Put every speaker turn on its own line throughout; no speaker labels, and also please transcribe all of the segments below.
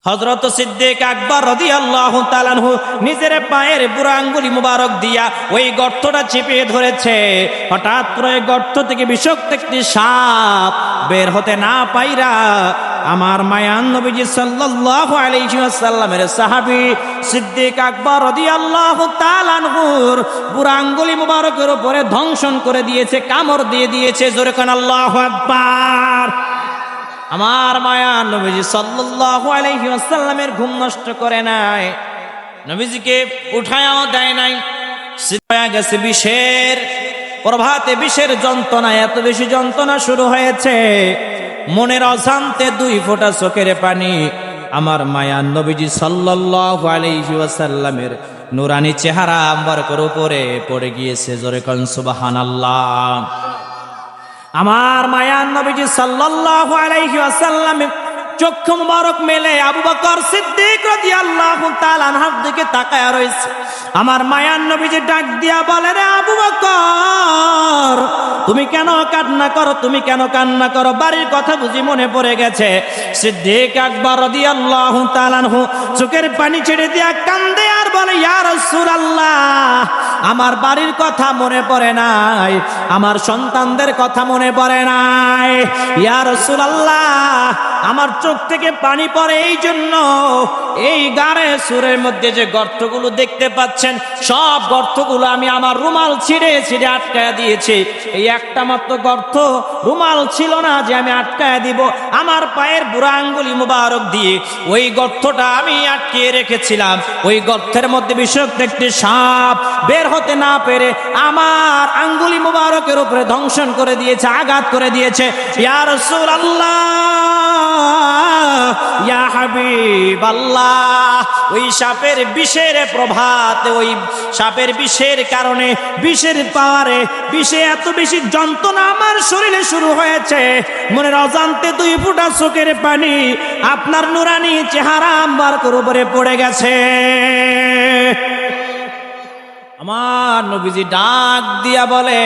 হযরত সিদ্দিক আকবর রাদিয়াল্লাহু তাআলা আনহু নিজের পায়ের বুড়া আঙ্গুলি মুবারক দিয়া ওই গর্তটা চেপে ধরেছে। হঠাৎ করে গর্ত থেকে বিষাক্ত একটি সাপ বের হতে না পাইরা আমার মায়ান নবীজি সাল্লাল্লাহু আলাইহি ওয়াসাল্লামের সাহাবী সিদ্দিক আকবর রাদিয়াল্লাহু তাআলা আনহুর বুড়া আঙ্গুলি মুবারকের উপরে ধ্বংসন করে দিয়েছে, কামড় দিয়ে দিয়েছে। জোরে কোন আল্লাহু আকবার। আমার মায়ান নবীজি সাল্লাল্লাহু আলাইহি ওয়াসাল্লামের ঘুম নষ্ট করে নাই, নবীজিকে উঠায়াও দেয় নাই। হয়ে গেছে বিষের প্রভাতে, বিষের যন্ত্রণা, এত বেশি যন্ত্রণা শুরু হয়েছে, মনের অশান্তে 2 ফোঁটা চোখের পানি আমার মায়ান নবীজি সাল্লাল্লাহু আলাইহি ওয়াসাল্লামের নুরানি চেহারা মুবারকের উপরে পড়ে গিয়েছে। জোরে কোন সুবহানাল্লাহ। আমার মায়ান নবীজি সাল্লাল্লাহু আলাইহি ওয়াসাল্লাম চক্ষু মুবারক মেলে আবু বকর সিদ্দিক রাদিয়াল্লাহু তাআলা আনহুর দিকে তাকায় রয়েছে। আমার মায়ান নবীজি ডাক দিয়া বলে, রে আবু বকর, তুমি কেন কান্না করো? তুমি কেন কান্না করো? বাড়ির কথা বুঝি মনে পড়ে গেছে? সিদ্দিক আকবর রাদিয়াল্লাহু তাআলা আনহু চোখের পানি ছেড়ে দিয়া কান্দে আর বলে, ইয়া রাসূলুল্লাহ, আমার বাড়ির কথা মনে পড়ে নাই, আমার সন্তানদের কথা মনে পড়ে নাই। ইয়া রাসূলুল্লাহ, আমার চোখ থেকে পানি পড়ে এই জন্য এই গাড়ে সুরের মধ্যে যে গর্তগুলো দেখতে পাচ্ছেন, সব গর্তগুলো আমি আমার রুমাল ছিঁড়ে ছিঁড়ে আটকায় দিয়েছি। এই একটা মাত্র গর্ত রুমাল ছিল না যে আমি আটকায় দিব, আমার পায়ের বুড়া আঙ্গুলি মুবারক দিয়ে ওই গর্তটা আমি আটকে রেখেছিলাম। ওই গর্তের মধ্যে বিষাক্ত একটি সাপ বের হতে না পেরে আমার আঙ্গুলি মুবারকের উপরে ধ্বংসন করে দিয়েছে, আঘাত করে দিয়েছে। ইয়া রাসূলুল্লাহ, ইয়া হাবিবাল্লাহ, ওই সাপের বিষের প্রভাতে, ওই সাপের বিষের কারণে, বিষের পাওয়ারে, বিষে এত বেশি যন্ত্রণা আমার শরীরে শুরু হয়েছে, মনের অজান্তে 2 ফোঁটা চোখের পানি আপনার নুরানি চেহারা মুবারকের উপরে পড়ে গেছে। আমার নবীজি ডাক দিয়া বলে,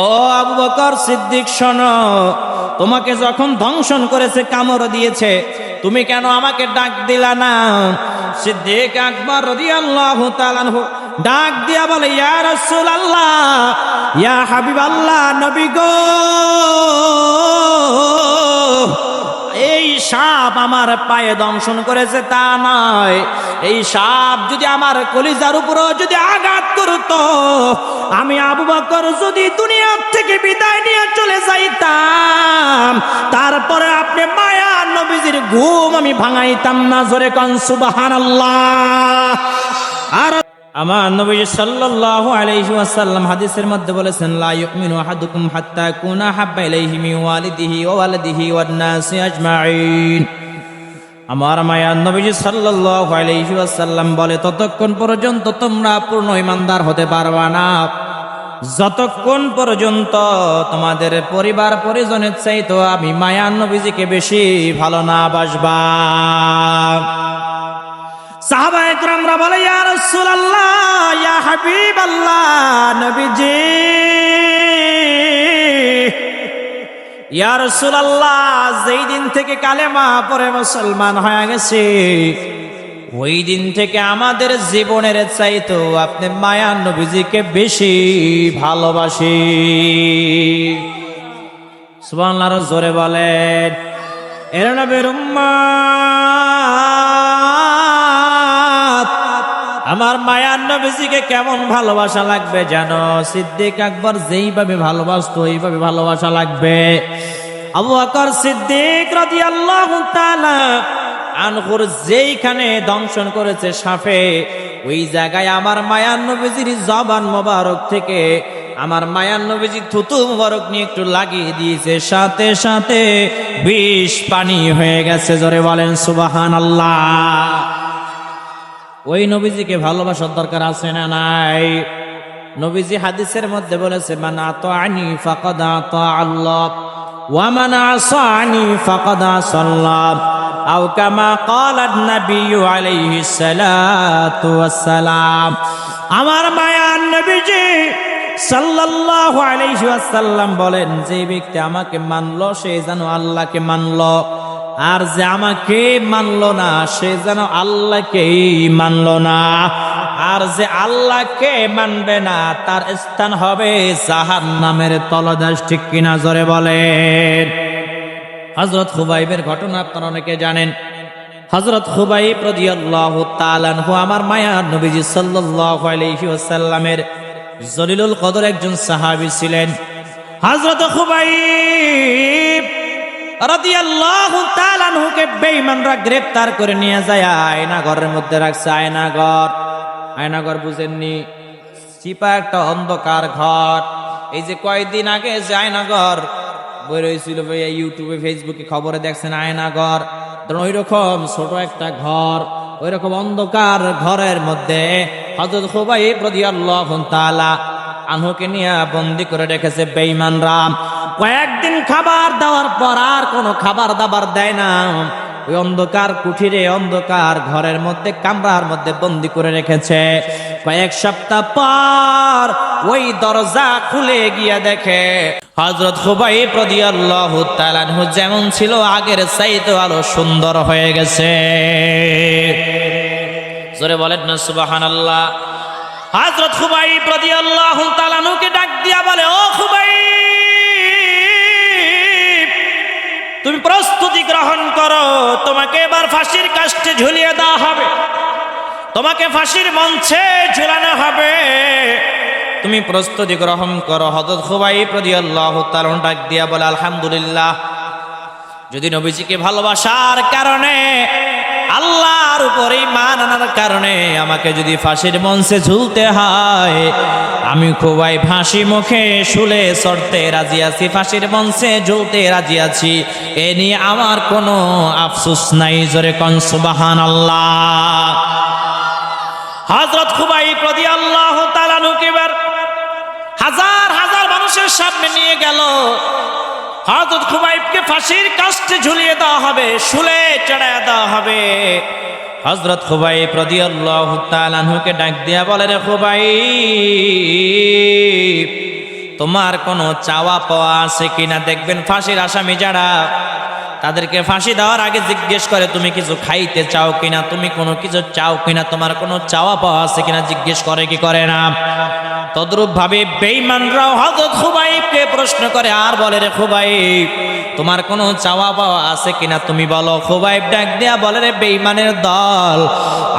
ও আবু বকর সিদ্দিক, শোনো, তোমাকে যখন ধ্বংসন করেছে, কামড় দিয়েছে, তুমি কেন আমাকে ডাক দিলা না? সিদ্দিক আকবর রাদিয়াল্লাহু তাআলা আনহু ডাক দিয়া বলে, ইয়া রাসূলুল্লাহ, ইয়া হাবিবাল্লাহ, নবী গো, এই সাপ আমার পায়ে দংশন করেছে তা নয়, এই সাপ যদি আমার কলিজার উপরও যদি আঘাত করতো, আমি আবু বকর যদি দুনিয়ার থেকে বিদায় নিয়ে চলে যাইতাম, তারপরে আপনি মায়া নবীজির ঘুম আমি ভাঙাইতাম না। জোরে কোন সুবহানাল্লাহ। আর আমার নবী সাল্লাল্লাহু আলাইহি ওয়াসাল্লাম হাদিসের মধ্যে বলেছেন, লা ইউমিনু আহাদুকুম হাত্তা কুনা হাব্বা ইলাইহি মিন ওয়ালিদিহি ওয়া ওয়ালাদিহি ওয়ান নাসি আজমাইন। আমার মায়ার নবী সাল্লাল্লাহু আলাইহি ওয়াসাল্লাম বলে, ততক্ষণ পর্যন্ত তোমরা পূর্ণ ঈমানদার হতে পারবা না যতক্ষণ পর্যন্ত তোমাদের পরিবার পরিজনের চাইতো আমি মায়ার নবীজিকে বেশি ভালো না বাসবা। সাহাবায়ে কেরামরা বলে, ইয়া রাসূলুল্লাহ, ইয়া হাবিবাল্লাহ, নবীজি, ইয়া রাসূলুল্লাহ, যেই দিন থেকে কালেমা পড়ে মুসলমান হয়ে গেছে, ওই দিন থেকে আমাদের জীবনের চাইতো আপনি মায়ার নবীজিকে বেশি ভালোবাসি। সুবহানাল্লাহ, জোরে বলেন। এর নবীর উম্মত, আমার মায়ার নবীজিকে কেমন ভালোবাসা লাগবে জানো? সিদ্দিক আকবর যেইভাবে ভালোবাসতো ওইভাবে ভালোবাসা লাগবে। আবু বকর সিদ্দিক রাদিয়াল্লাহু তাআলা আনহুর যেইখানে দংশন করেছে সাপে, ওই জায়গায় আমার মায়ার নবীজির জবান মোবারক থেকে আমার মায়ার নবীজি থুতু মোবারক নিয়ে একটু লাগিয়ে দিয়েছে, সাথে সাথে বিষ পানি হয়ে গেছে। জোরে বলেন সুবহানাল্লাহ। ওই নবীজিকে ভালোবাসার দরকার আছে না নাই? নবীজি হাদিসের মধ্যে বলেছে, মান আতাআনি ফাকাদ আতা আল্লাহ ওয়া মান আসানি ফাকাদ আসাল্লাহ, আও কামা ক্বালা নবী আলাইহিস সালাতু ওয়াস সালাম। আমার মায়ার নবীজি সাল্লাল্লাহু আলাইহি ওয়াসাল্লাম বলেন, যে ব্যক্তি আমাকে মানলো সে যেন আল্লাহকে মানলো, আর যে আমাকে মানলো না সে যেন আল্লাহকেই মানলো না। আর যে আল্লাহকে মানবে না তার স্থান হবে জাহান্নামের তলদেশ। ঠিক কিনা জোরে বলেন। হযরত খুবাইবের ঘটনা আপনারা অনেকে জানেন। হযরত খুবাইব রাদিয়াল্লাহু তাআলা আনহু আমার মায়ার নবীজি সাল্লাল্লাহু আলাইহি ওয়াসাল্লামের জলিলুল কদর একজন সাহাবী ছিলেন। হযরত খুবাইব রাদিয়াল্লাহু তাআলা আনহুকে বেঈমানরা গ্রেফতার করে নিয়ে যায় আয়না ঘরের মধ্যে রাখছে। আয়নাঘর বুঝেননি? চিপা একটা অন্ধকার ঘর। এই যে কয়েকদিন আগে যে আয়নাঘর বই রয়েছিল ভাইয়া, ইউটিউবে ফেসবুকে খবরে দেখছেন আয়নাঘর, ওই রকম ছোট একটা ঘর, ওই রকম অন্ধকার ঘরের মধ্যে হযরত খুবাইব রাদিয়াল্লাহু তাআলা আনহুকে নিয়ে বন্দী করে রেখেছে বেঈমানরা। কয়েকদিন খাবার দেওয়ার পর আর কোনো খাবার দাবার দেয় না। ওই অন্ধকার কুঠিরে অন্ধকার ঘরের মধ্যে কামরার মধ্যে বন্দী করে রেখেছে। কয়েক সপ্তাহ পর ওই দরজা খুলে গিয়ে দেখে হযরত খুবাইব রাদিয়াল্লাহু তাআলা আনহু যেমন ছিল আগের চাইতে আরো সুন্দর হয়ে গেছে। জোরে বলেন না সুবহানাল্লাহ। হযরত খুবাইব রাদিয়াল্লাহু তাআলা আনহুকে ডাক দিয়া বলে, ও খুবাইব, তুমি প্রস্তুতি গ্রহণ করো, তোমাকে এবার ফাঁসির কাস্টে ঝুলিয়ে দেওয়া হবে, তোমাকে ফাঁসির মঞ্চে ঝুলানো হবে, তুমি প্রস্তুতি গ্রহণ করো। হযরত খুবাইব রাদিয়াল্লাহু তাআলা ডাক দিয়া বলে, আলহামদুলিল্লাহ, যদি নবীজিকে ভালোবাসার কারণে আল্লাহর উপরে ঈমান আনার কারণে আমাকে যদি ফাঁসির মঞ্চে ঝুলতে হয়, আমি খুবাইব ফাঁসি মুখে শুলে চড়তে রাজি আছি, ফাঁসির মঞ্চে ঝুলতে রাজি আছি, এ নিয়ে আমার কোনো আফসোস নাই। জোরে কোন সুবহানাল্লাহ। হযরত খুবাইব রাদিয়াল্লাহু তাআলা আনহুকে এবার হাজার হাজার মানুষের সামনে নিয়ে গেল। হযরত খুবাইবকে ফাঁসির কাস্টে ঝুলিয়ে দেওয়া হবে, শুলে চড়ায় দেওয়া হবে। হযরত খুবাইব রাদিয়াল্লাহু তাআলা আনহুকে ডাক দিয়া বলে, রে খুবাইব, তোমার কোনো চাওয়া পাওয়া আছে কিনা? দেখবেন ফাঁসির আসামি যারা, তাদেরকে ফাঁসি দেওয়ার আগে জিজ্ঞেস করে তুমি কিছু খাইতে চাও কিনা, তুমি কোনো কিছু চাও কিনা, তোমার কোনো চাওয়া পাওয়া আছে কিনা জিজ্ঞেস করে কি করে না? তদ্রূপ ভাবে বেঈমানরাও হযরত খুবাইবকে প্রশ্ন করে আর বলে, রে খুবাইব, তোমার কোনো চাওয়া পাওয়া আছে কিনা তুমি বলো। খুবাইব ডাক দিয়া বলে, রে বেঈমানের দল,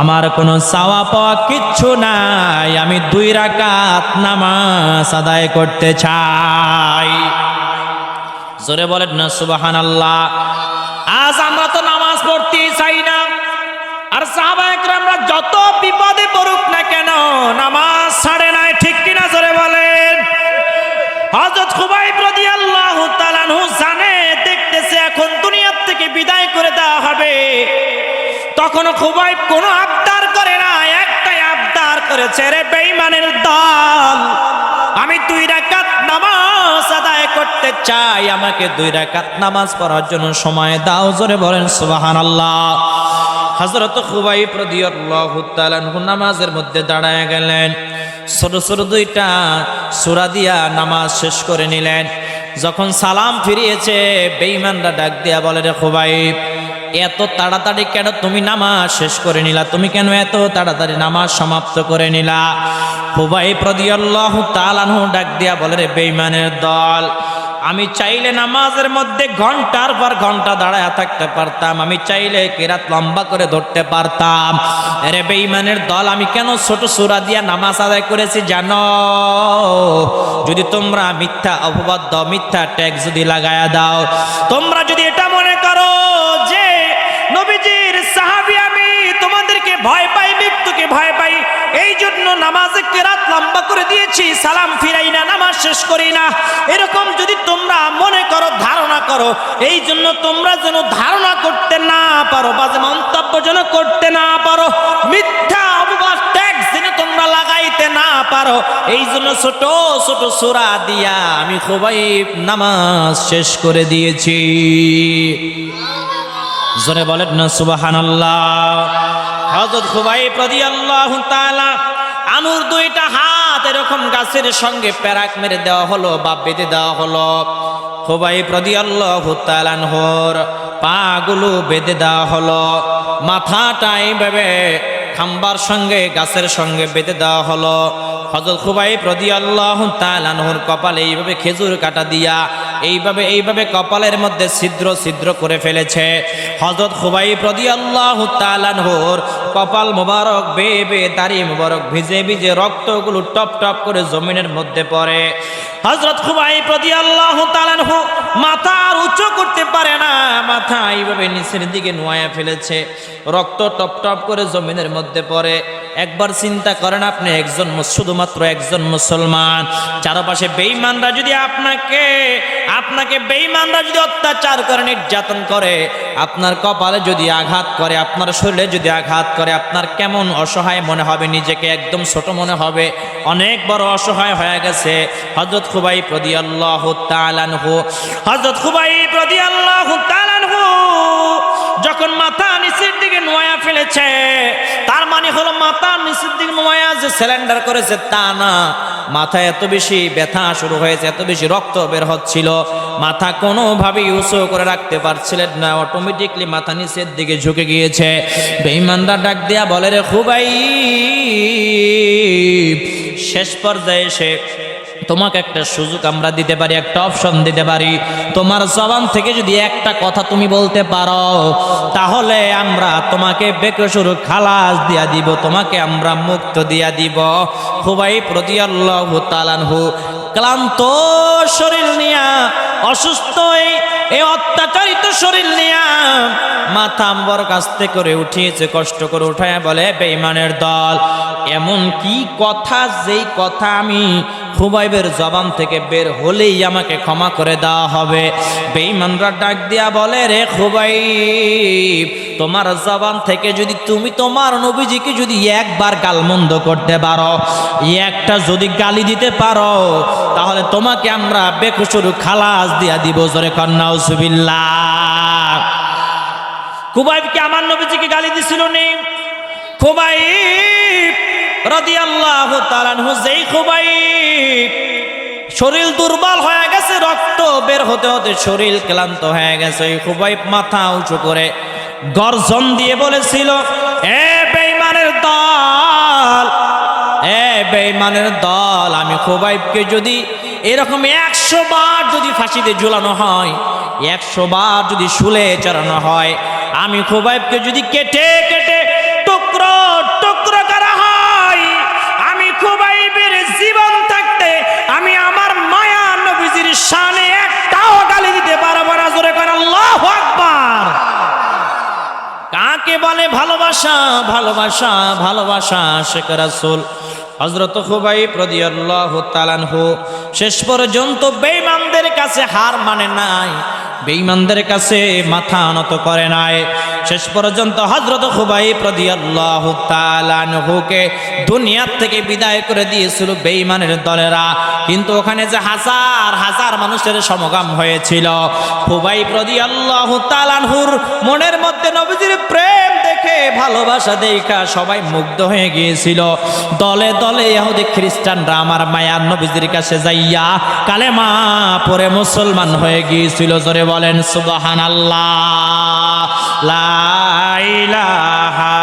আমার কোনো চাওয়া পাওয়া কিচ্ছু নাই, আমি 2 রাকাত নামাজ আদায় করতে চাই। জোরে বলেন না সুবহানাল্লাহ। আজ আমরা তো নামাজ পড়তেই চাই না, আর সাহাবায়ে কেরামরা যত বিপদে পড়ুক না কেন নামাজ ছাড়ে নাই। ঠিক কিনা জোরে বলেন। হযরত খুবাইব রাদিয়াল্লাহু তাআলা আনহু জানে, দেখতেছে এখন দুনিয়া থেকে বিদায় করে দেওয়া হবে। তখন খুবাইব কোনো আবদার করে না, একটাই আবদার করেছে, রে বেঈমানের দল, আমি 2 রাকাত নামাজ আদায় করতে চাই, আমাকে 2 রাকাত নামাজ পড়ার জন্য সময় দাও। জোরে বলেন সুবহানাল্লাহ। হযরত খুবাইব রাদিয়াল্লাহু তাআলা আনহু নামাজের মধ্যে দাঁড়ায় গেলেন, ছোট ছোট 2টা সূরা দিয়া নামাজ শেষ করে নিলেন। যখন সালাম ফিরিয়েছে, বেঈমানরা ডাক দিয়া বলে, রে খুবাইব, এত তাড়াতাড়ি কেন তুমি নামাজ শেষ করে নিলা? তুমি কেন এত তাড়াতাড়ি নামাজ সমাপ্ত করে নিলা? খুবাইব রাদিয়াল্লাহু তাআলা আনহু ডাক দিয়া বলে, রে বেঈমানের দল, আমি চাইলে নামাজের মধ্যে ঘন্টার পর ঘন্টা দাঁড়ায় থাকতে পারতাম, আমি চাইলে কিরাত লম্বা করে ধরতে পারতাম। আরে বেঈমানের দল, আমি কেন ছোট সূরা দিয়া নামাজ আদায় করেছি জানো? যদি তোমরা মিথ্যা অপবাদ দাও, মিথ্যা ট্যাগ যদি লাগায়া দাও, তোমরা যদি এটা মনে করো যে নবীজির সাহাবী আমি, তোমাদেরকে ভয় পাই, মৃত্যুকে ভয় পাই, এই জন্য নামাজে কিরাত লম্বা করে দিয়েছি, সালাম ফিরাই না, নামাজ শেষ করি না, এরকম যদি তোমরা মনে করো, ধারণা করো, এই জন্য তোমরা যেন ধারণা করতে না পারো, বাজে মন্তব্য যেন করতে না পারো, মিথ্যা অপবাদ ট্যাগ যেন তোমরা লাগাইতে না পারো, এই জন্য ছোট ছোট সূরা দিয়া আমি খুবাইব নামাজ শেষ করে দিয়েছি। জোরে বলেন না সুবহানাল্লাহ। হযরত খুবাইব রাদিয়াল্লাহু তাআলা আনহুর 2টা হাত এরকম গাছের সঙ্গে প্যারাক মেরে দেওয়া হলো বা বেঁধে দেওয়া হলো। খুবাইব রাদিয়াল্লাহু তাআলা আনহুর পাগুলো বেঁধে দেওয়া হলো, মাথাটা এইভাবে খাম্বার সঙ্গে গাছের সঙ্গে বেঁধে দেওয়া হলো। হযরত খুবাইব রাদিয়াল্লাহু তাআলা আনহুর কপালে এইভাবে খেজুর কাটা দিয়া এইভাবে কপালের মধ্যে ছিদ্র ছিদ্র করে ফেলেছে। হযরত খুবাইব রাদিয়াল্লাহু তাআলা আনহুর কপাল মোবারক বেয়ে বেয়ে দাড়ি মোবারক ভিজে ভিজে রক্তগুলো টপ টপ করে জমিনের মধ্যে পড়ে। হযরত খুবাইব রাদিয়াল্লাহু তাআলা আনহু মাথা আর উঁচু করতে পারে না, মাথা এইভাবে নিচের দিকে নোয়া ফেলেছে, রক্ত টপ টপ করে জমিনের মধ্যে পড়ে। একবার চিন্তা করেন, আপনি শুধুমাত্র একজন মুসলমান, চারপাশে বেঈমানরা যদি আপনাকে বেঈমানরা যদি অত্যাচার করে, নির্যাতন করে, আপনার কপালে যদি আঘাত করে, আপনার শরীরে যদি আঘাত করে, আপনার কেমন অসহায় মনে হবে, নিজেকে একদম ছোট মনে হবে, অনেক বড় অসহায় হয়ে গেছে। হযরত খুবাইব রাদিয়াল্লাহু তাআলা আনহু যখন মাথা নিচের দিকে নোয়া ফেলেছে, তার মানে হলো মাথা নিচের দিকে নোয়া যে সিলিন্ডার করেছে তা না, মাথায় এত বেশি ব্যথা শুরু হয়েছে, এত বেশি রক্ত বের হচ্ছিল, মাথা কোনোভাবেই উঁচু করে রাখতে পারছিলেন না, অটোমেটিকলি মাথা নিচের দিকে ঝুঁকে গিয়েছে। বেঈমানরা ডাক দিয়া বলে, রে খুবাইব, শেষ পর্যায়ে এসে তোমাকে একটা সুযোগ আমরা দিতে পারি, একটা অপশন দিতে পারি, তোমার জবান থেকে যদি একটা কথা তুমি বলতে পারো, তাহলে আমরা তোমাকে বেকসুর খালাস দিয়া দিব, তোমাকে আমরা মুক্ত দিয়া দিব। খুবাইব রাদিয়াল্লাহু তাআলা আনহু ক্লান্ত শরীর নিয়া, অসুস্থ এই অত্যাচারিত শরীর নিয়া মাথা আম্বর কাস্তে করে উঠিয়েছে, কষ্ট করে উঠায় বলে, বেঈমানের দল, এমন কি কথা যেই কথা আমি খুবাইবের জবান থেকে বের হলেই আমাকে ক্ষমা করে দেওয়া হবে? বেঈমানরা ডাক দিয়া বলে, রে খুবাইব, তোমার জবান থেকে যদি তুমি তোমার নবীজিকে যদি একবার গালমন্দ করতে পারো, একটা যদি গালি দিতে পারো, তাহলে তোমাকে আমরা বেকসুর খালাস দিয়া দিব। জোরে কর নাউজুবিল্লাহ। খুবাইব কি আমার নবীজিকে গালি দিছিল নি? খুবাইব রাদিয়াল্লাহু তাআলা আনহু, যেই খুবাইব শরীর দুর্বল হয়ে গেছে, রক্ত বের হতে হতে শরীর ক্লান্ত হয়ে গেছে, এই খুবাইব মাথা উঁচু করে গর্জন দিয়ে বলেছিল, এ বেঈমানের দল, এ বেঈমানের দল, আমি খুবাইবকে যদি এরকম 100 বার যদি ফাঁসিতে ঝুলানো হয়, 100 বার যদি শুলে চড়ানো হয়, আমি খুবাইবকে যদি কেটে কেটে টুকরো টুকরো করা হয়, আমি খুবাইবের জীবন থাকতে আমি আমার মায়া নবীজির শানে একটাও গালি দিতে পারবো না। জোরে করে আল্লাহু আকবার। কাকে বলে ভালোবাসা? ভালোবাসা, ভালোবাসা শেখ রাসূল হযরত খুবাইব রাদিয়াল্লাহু তাআলা আনহু শেষ পর্যন্ত বেঈমানদের কাছে হার মানে নাই, বেঈমানদের কাছে মাথা নত করে নাই। শেষ পর্যন্ত হযরত খুবাইব রাদিয়াল্লাহু তাআলা আনহুকে দুনিয়া থেকে বিদায় করে দিয়েছিল বেঈমানের দলেরা, কিন্তু ওখানে যে হাজার হাজার মানুষের সমাগম হয়েছিল, খুবাইব রাদিয়াল্লাহু তাআলা আনহুর মনের মধ্যে নবীজির প্রেম দেখে, ভালোবাসা দেখা সবাই মুগ্ধ হয়ে গিয়েছিল। দলে দলে ইহুদি খ্রিস্টানরা আমার মায়ার নবীজির কাছে যাইয়া কালেমা পড়ে মুসলমান হয়ে গিয়েছিল। জোরে বলেন সুবহানাল্লাহ। লা ইলাহা